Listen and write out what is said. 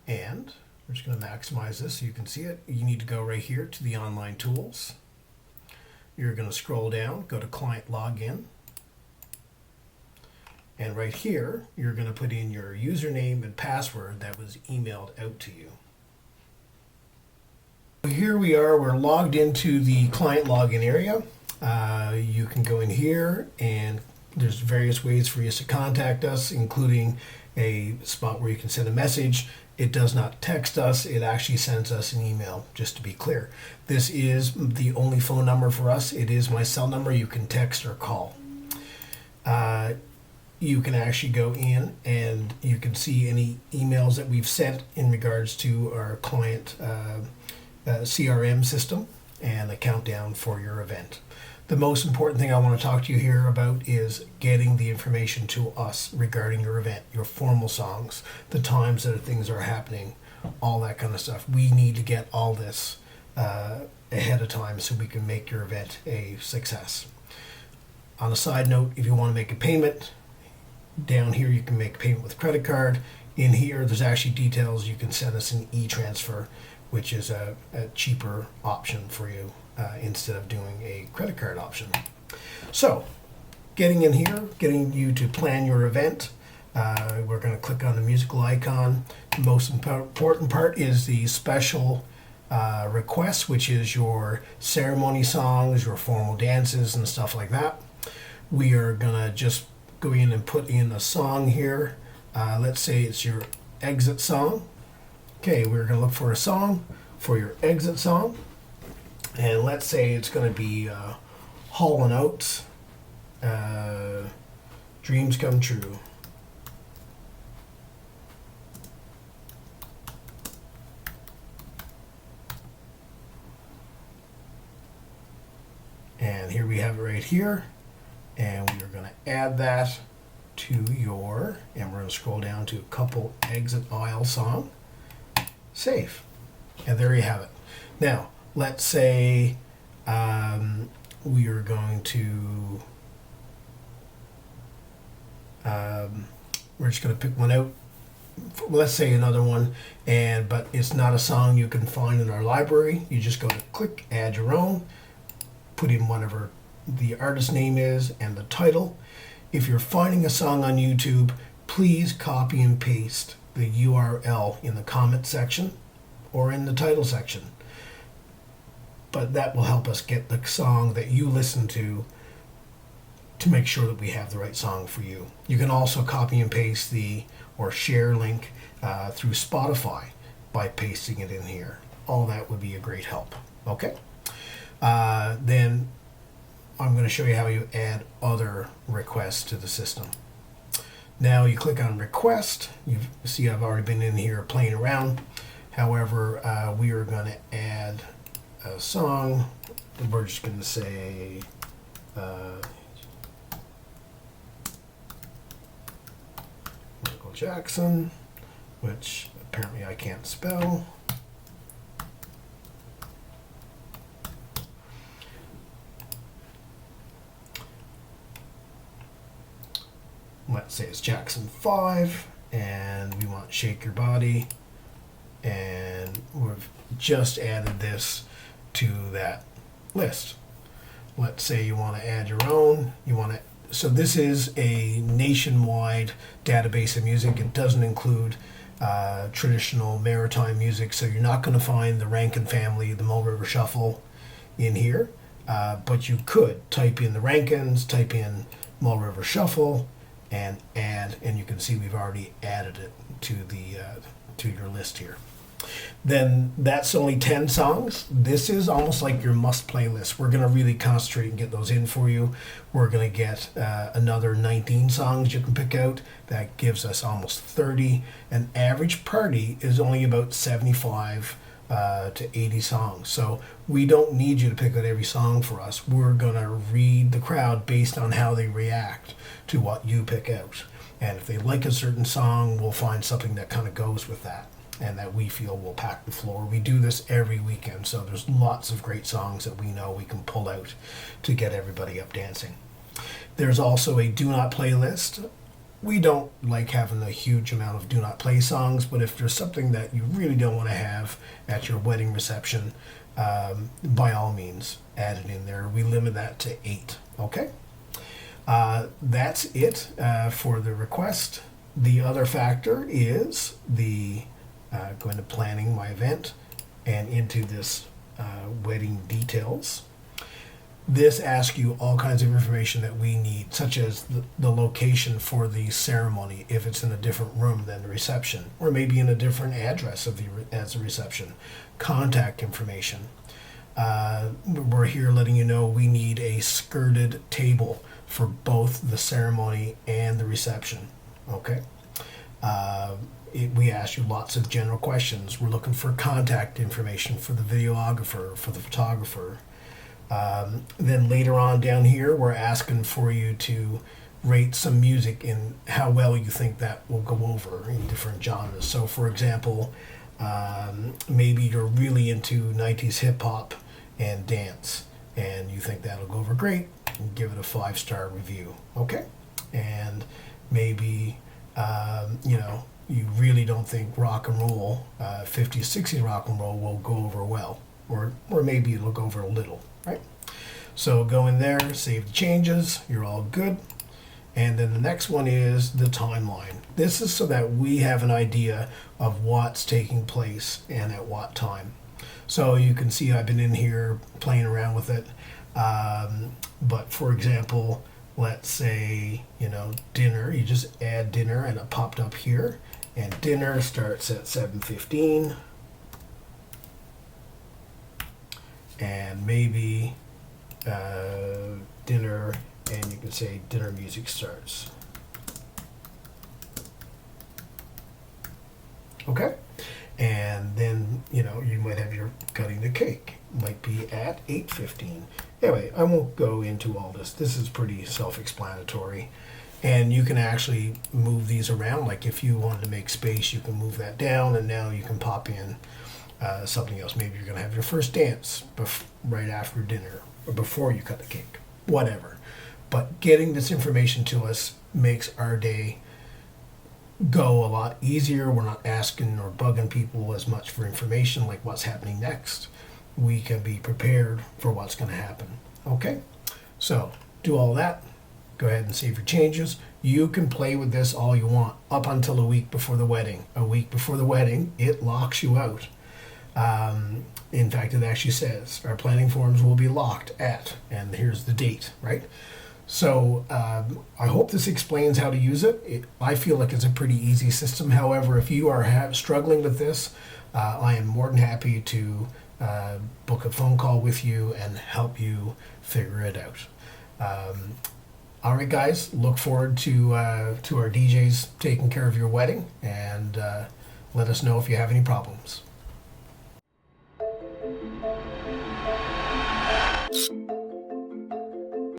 And we're just going to maximize this so you can see it. You need to go right here to the online tools. You're going to scroll down, go to client login. And right here, you're going to put in your username and password that was emailed out to you. Here we are, we're logged into the client login area. You can go in here and there's various ways for you to contact us, including a spot where you can send a message. It does not text us, it actually sends us an email, just to be clear. This is the only phone number for us. It is my cell number. You can text or call. You can actually go in and you can see any emails that we've sent in regards to our client CRM system and a countdown for your event. The most important thing I want to talk to you here about is getting the information to us regarding your event, your formal songs, the times that things are happening, all that kind of stuff. We need to get all this ahead of time so we can make your event a success. On a side note, if you want to make a payment, down here you can make a payment with a credit card. In here there's actually details. You can send us an e-transfer, which is a cheaper option for you instead of doing a credit card option. So getting in here, getting you to plan your event, we're going to click on the musical icon. The most important part is the special requests, which is your ceremony songs, your formal dances and stuff like that. We are going to just go in and put in a song here. Let's say it's your exit song. Okay, we're going to look for a song for your exit song. And let's say it's going to be Hall & Oates, Dreams Come True. And here we have it right here. And we are going to add that to your, and we're going to scroll down to a couple exit aisle song. Save. And there you have it. Now, let's say we are going to, we're just going to pick one out. Let's say another one, but it's not a song you can find in our library. You just go to click, add your own, put in whatever the artist name is and the title. If you're finding a song on YouTube, please copy and paste the URL in the comment section or in the title section. But that will help us get the song that you listen to make sure that we have the right song for you. You can also copy and paste or share link through Spotify by pasting it in here. All that would be a great help. Okay? Then I'm going to show you how you add other requests to the system. Now you click on request. You see I've already been in here playing around. However, we are going to add a song. We're just going to say Michael Jackson, which apparently I can't spell. Let's say it's Jackson 5, and we want Shake Your Body, and we've just added this to that list. Let's say you want to add your own. So this is a nationwide database of music. It doesn't include traditional maritime music, so you're not going to find the Rankin Family, the Mull River Shuffle in here, but you could type in the Rankins, type in Mull River Shuffle, and add, and you can see we've already added it to your list here. Then that's only 10 songs. This is almost like your must playlist. We're going to really concentrate and get those in for you. We're going to get another 19 songs you can pick out. That gives us almost 30. An average party is only about 75 to 80 songs. So we don't need you to pick out every song for us. We're going to read the crowd based on how they react to what you pick out. And if they like a certain song, we'll find something that kind of goes with that and that we feel will pack the floor. We do this every weekend, so there's lots of great songs that we know we can pull out to get everybody up dancing. There's also a do not playlist we don't like having a huge amount of do not play songs, but if there's something that you really don't want to have at your wedding reception, by all means, add it in there. We limit that to 8. Okay? That's it for the request. The other factor is the going to planning my event and into this wedding details. This asks you all kinds of information that we need, such as the location for the ceremony, if it's in a different room than the reception, or maybe in a different address of as the reception, contact information. We're here letting you know we need a skirted table for both the ceremony and the reception. Okay? We ask you lots of general questions. We're looking for contact information for the videographer, for the photographer. Then later on down here, we're asking for you to rate some music and how well you think that will go over in different genres. So, for example, maybe you're really into 90s hip hop and dance, and you think that'll go over great, and give it a 5-star review. Okay? And maybe, you really don't think rock and roll, 50s, 60s rock and roll will go over well, or maybe it'll go over a little, right? So go in there, save the changes, you're all good. And then the next one is the timeline. This is so that we have an idea of what's taking place and at what time. So you can see I've been in here playing around with it. But for example, let's say, dinner, you just add dinner and it popped up here. And dinner starts at 7:15. And maybe dinner, and you can say dinner music starts. Okay? And then, you might have your cutting the cake. Might be at 8:15. Anyway, I won't go into all this. This is pretty self-explanatory. And you can actually move these around. Like if you wanted to make space, you can move that down, and now you can pop in something else. Maybe you're going to have your first dance right after dinner or before you cut the cake. Whatever. But getting this information to us makes our day go a lot easier. We're not asking or bugging people as much for information like what's happening next. We can be prepared for what's going to happen. Okay? So do all that. Go ahead and save your changes. You can play with this all you want up until a week before the wedding. A week before the wedding, it locks you out. In fact, it actually says our planning forms will be locked at, and here's the date, right? So I hope this explains how to use it. I feel like it's a pretty easy system. However, if you are struggling with this, I am more than happy to book a phone call with you and help you figure it out. All right, guys, look forward to our DJs taking care of your wedding, and let us know if you have any problems.